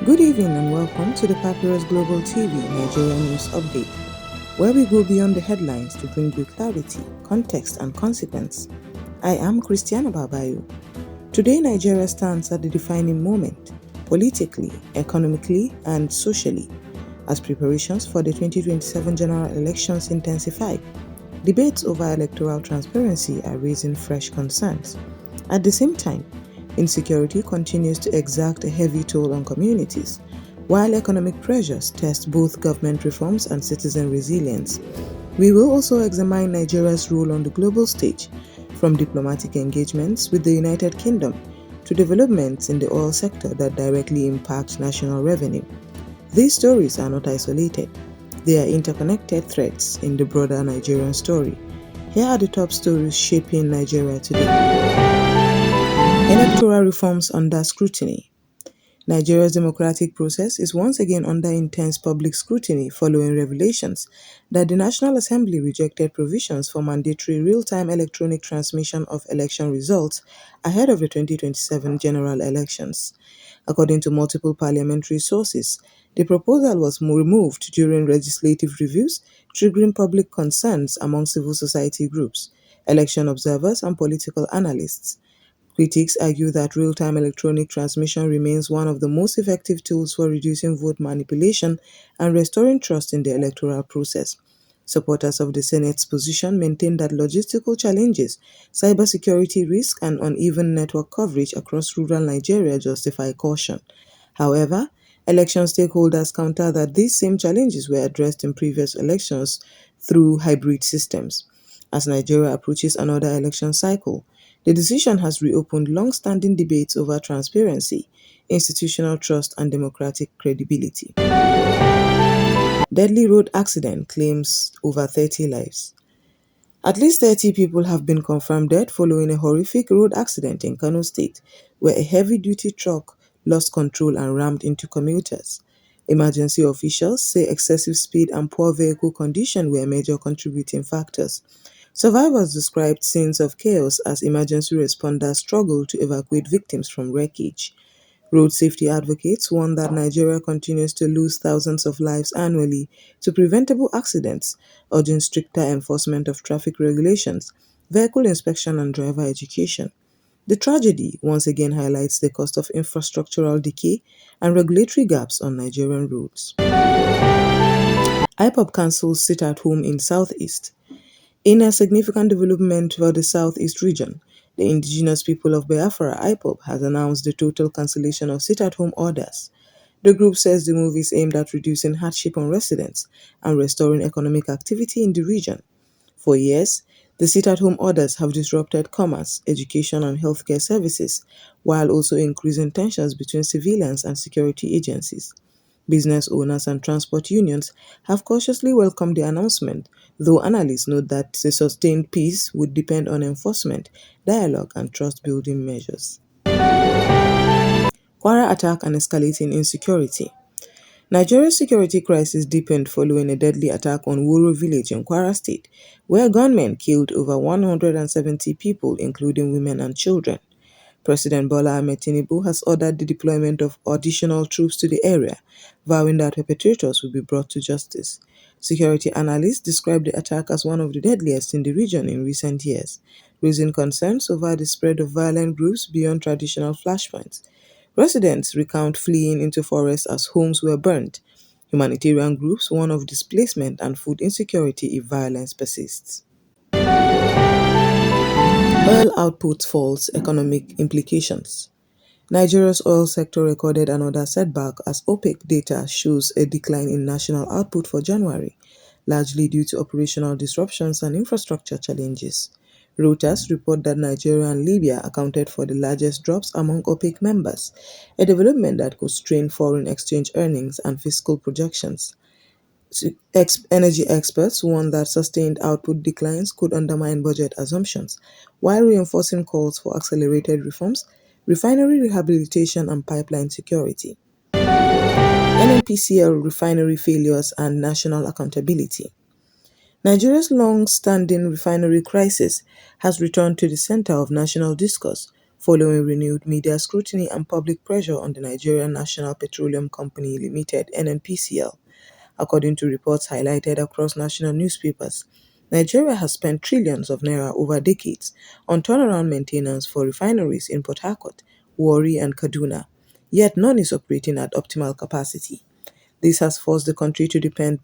Good evening and welcome to the Papyrus Global TV Nigeria News Update, where we go beyond the headlines to bring you clarity, context, and consequence. I am Christiana Babayo. Today, Nigeria stands at the defining moment, politically, economically, and socially, as preparations for the 2027 general elections intensify. Debates over electoral transparency are raising fresh concerns. At the same time, insecurity continues to exact a heavy toll on communities, while economic pressures test both government reforms and citizen resilience. We will also examine Nigeria's role on the global stage, from diplomatic engagements with the United Kingdom to developments in the oil sector that directly impact national revenue. These stories are not isolated. They are interconnected threads in the broader Nigerian story. Here are the top stories shaping Nigeria today. Electoral reforms under scrutiny. Nigeria's democratic process is once again under intense public scrutiny following revelations that the National Assembly rejected provisions for mandatory real-time electronic transmission of election results ahead of the 2027 general elections. According to multiple parliamentary sources, the proposal was removed during legislative reviews, triggering public concerns among civil society groups, election observers, and political analysts. Critics argue that real-time electronic transmission remains one of the most effective tools for reducing vote manipulation and restoring trust in the electoral process. Supporters of the Senate's position maintain that logistical challenges, cybersecurity risks, and uneven network coverage across rural Nigeria justify caution. However, election stakeholders counter that these same challenges were addressed in previous elections through hybrid systems. As Nigeria approaches another election cycle, the decision has reopened long-standing debates over transparency, institutional trust, and democratic credibility. Deadly road accident claims over 30 lives. At least 30 people have been confirmed dead following a horrific road accident in Kano State, where a heavy-duty truck lost control and rammed into commuters. Emergency officials say excessive speed and poor vehicle condition were major contributing factors. Survivors described scenes of chaos as emergency responders struggled to evacuate victims from wreckage. Road safety advocates warn that Nigeria continues to lose thousands of lives annually to preventable accidents, urging stricter enforcement of traffic regulations, vehicle inspection, and driver education. The tragedy once again highlights the cost of infrastructural decay and regulatory gaps on Nigerian roads. IPOB cancels sit-at-home in Southeast. In a significant development for the Southeast region, the indigenous people of Biafra (IPOB) has announced the total cancellation of sit-at-home orders. The group says the move is aimed at reducing hardship on residents and restoring economic activity in the region. For years, the sit-at-home orders have disrupted commerce, education, and healthcare services, while also increasing tensions between civilians and security agencies. Business owners and transport unions have cautiously welcomed the announcement, though analysts note that a sustained peace would depend on enforcement, dialogue, and trust-building measures. Kwara attack and escalating insecurity. Nigeria's security crisis deepened following a deadly attack on Woro village in Kwara State, where gunmen killed over 170 people, including women and children. President Bola Ahmed Tinubu has ordered the deployment of additional troops to the area, vowing that perpetrators will be brought to justice. Security analysts describe the attack as one of the deadliest in the region in recent years, raising concerns over the spread of violent groups beyond traditional flashpoints. Residents recount fleeing into forests as homes were burnt. Humanitarian groups warn of displacement and food insecurity if violence persists. Oil output falls, economic implications. Nigeria's oil sector recorded another setback as OPEC data shows a decline in national output for January, largely due to operational disruptions and infrastructure challenges. Reuters report that Nigeria and Libya accounted for the largest drops among OPEC members, a development that could strain foreign exchange earnings and fiscal projections. Energy experts warn that sustained output declines could undermine budget assumptions, while reinforcing calls for accelerated reforms, refinery rehabilitation, and pipeline security. NNPCL refinery failures and national accountability. Nigeria's long-standing refinery crisis has returned to the center of national discourse following renewed media scrutiny and public pressure on the Nigerian National Petroleum Company Limited (NNPCL). According to reports highlighted across national newspapers, Nigeria has spent trillions of naira over decades on turnaround maintenance for refineries in Port Harcourt, Warri, and Kaduna, yet none is operating at optimal capacity. This has forced the country to depend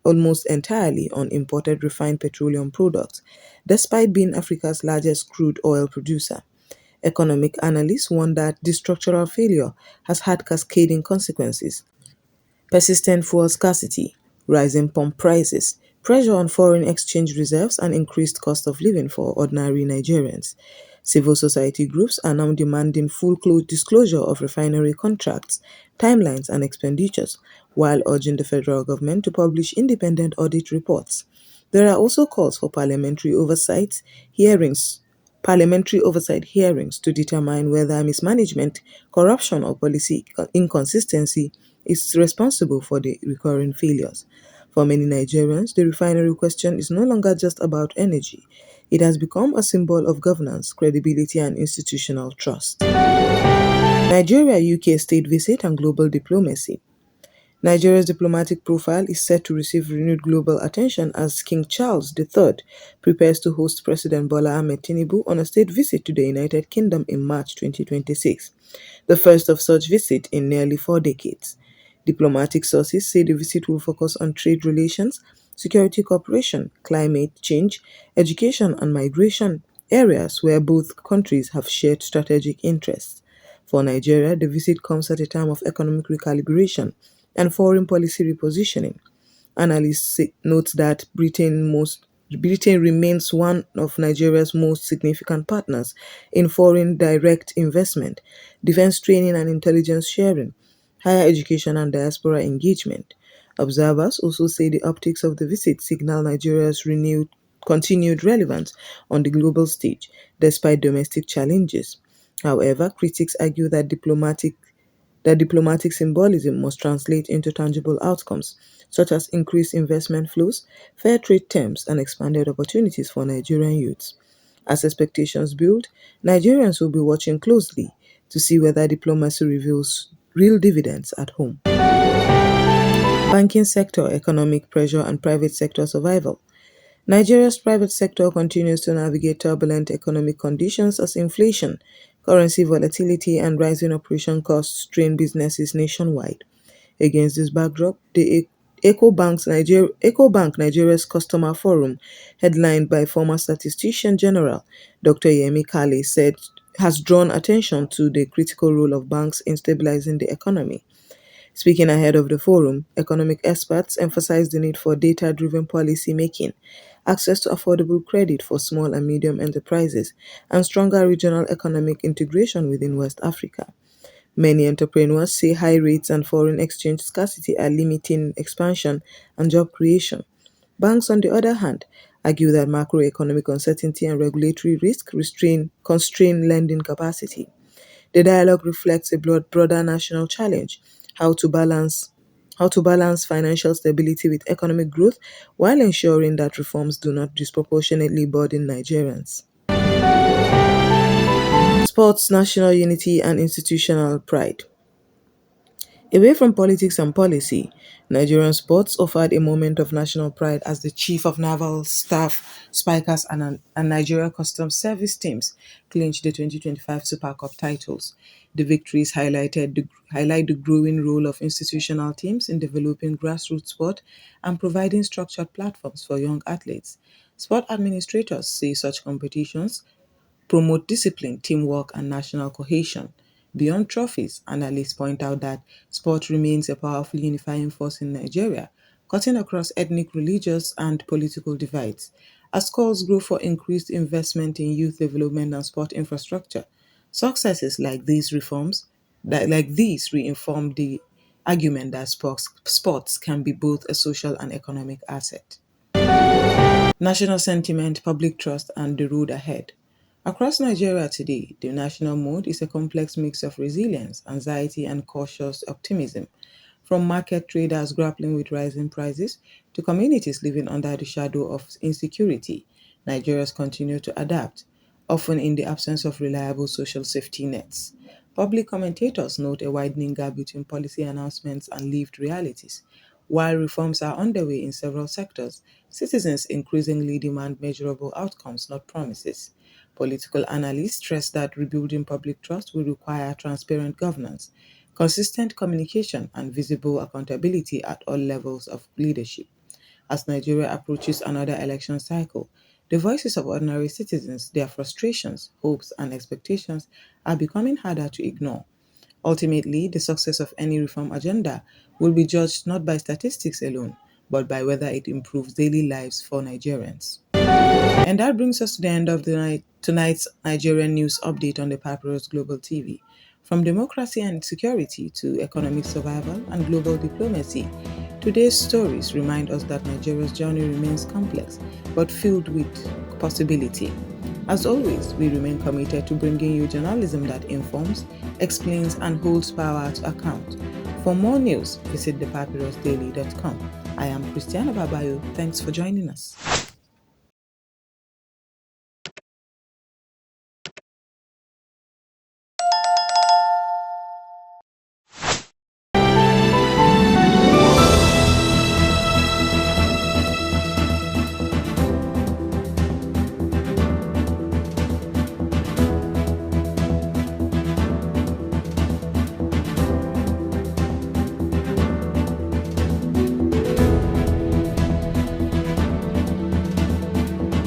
almost entirely on imported refined petroleum products, despite being Africa's largest crude oil producer. Economic analysts warn that this structural failure has had cascading consequences: persistent fuel scarcity, rising pump prices, pressure on foreign exchange reserves, and increased cost of living for ordinary Nigerians. Civil society groups are now demanding full disclosure of refinery contracts, timelines, and expenditures, while urging the federal government to publish independent audit reports. There are also calls for parliamentary oversight hearings to determine whether mismanagement, corruption, or policy inconsistency is responsible for the recurring failures. For many Nigerians, the refinery question is no longer just about energy. It has become a symbol of governance, credibility, and institutional trust. Nigeria UK state visit and global diplomacy. Nigeria's diplomatic profile is set to receive renewed global attention as King Charles III prepares to host President Bola Ahmed Tinubu on a state visit to the United Kingdom in March 2026, the first of such visit in nearly 4 decades. Diplomatic sources say the visit will focus on trade relations, security cooperation, climate change, education, and migration, areas where both countries have shared strategic interests. For Nigeria, the visit comes at a time of economic recalibration and foreign policy repositioning. Analysts note that Britain remains one of Nigeria's most significant partners in foreign direct investment, defense training and intelligence sharing, higher education and diaspora engagement. Observers also say the optics of the visit signal Nigeria's continued relevance on the global stage, despite domestic challenges. However, critics argue that diplomatic symbolism must translate into tangible outcomes, such as increased investment flows, fair trade terms, and expanded opportunities for Nigerian youths. As expectations build, Nigerians will be watching closely to see whether diplomacy reveals real dividends at home. Banking sector, economic pressure, and private sector survival. Nigeria's private sector continues to navigate turbulent economic conditions as inflation, currency volatility, and rising operation costs strain businesses nationwide. Against this backdrop, the EcoBank Nigeria's Customer Forum, headlined by former Statistician General Dr. Yemi Kale, said has drawn attention to the critical role of banks in stabilizing the economy. Speaking ahead of the forum, economic experts emphasized the need for data-driven policy making, access to affordable credit for small and medium enterprises, and stronger regional economic integration within West Africa. Many entrepreneurs say high rates and foreign exchange scarcity are limiting expansion and job creation. Banks, on the other hand, argue that macroeconomic uncertainty and regulatory risk constrain lending capacity. The dialogue reflects a broader national challenge: how to balance financial stability with economic growth while ensuring that reforms do not disproportionately burden Nigerians. Sports, national unity, and institutional pride. Away from politics and policy, Nigerian sports offered a moment of national pride as the Chief of Naval Staff, Spikers, and Nigeria Customs Service teams clinched the 2025 Super Cup titles. The victories highlight the growing role of institutional teams in developing grassroots sport and providing structured platforms for young athletes. Sport administrators say such competitions promote discipline, teamwork, and national cohesion. Beyond trophies, analysts point out that sport remains a powerful unifying force in Nigeria, cutting across ethnic, religious, and political divides. As calls grow for increased investment in youth development and sport infrastructure, successes like these reinform the argument that sports can be both a social and economic asset. National sentiment, public trust, and the road ahead. Across Nigeria today, the national mood is a complex mix of resilience, anxiety, and cautious optimism. From market traders grappling with rising prices to communities living under the shadow of insecurity, Nigerians continue to adapt. often in the absence of reliable social safety nets. Public commentators note a widening gap between policy announcements and lived realities. While reforms are underway in several sectors, citizens increasingly demand measurable outcomes, not promises. Political analysts stress that rebuilding public trust will require transparent governance, consistent communication, and visible accountability at all levels of leadership. As Nigeria approaches another election cycle, the voices of ordinary citizens, their frustrations, hopes, and expectations are becoming harder to ignore. Ultimately, the success of any reform agenda will be judged not by statistics alone, but by whether it improves daily lives for Nigerians. And that brings us to the end of tonight's Nigerian news update on the Papyrus Global TV. From democracy and security to economic survival and global diplomacy, today's stories remind us that Nigeria's journey remains complex but filled with possibility. As always, we remain committed to bringing you journalism that informs, explains, and holds power to account. For more news, visit thepapyrusdaily.com. I am Christiana Babayo. Thanks for joining us.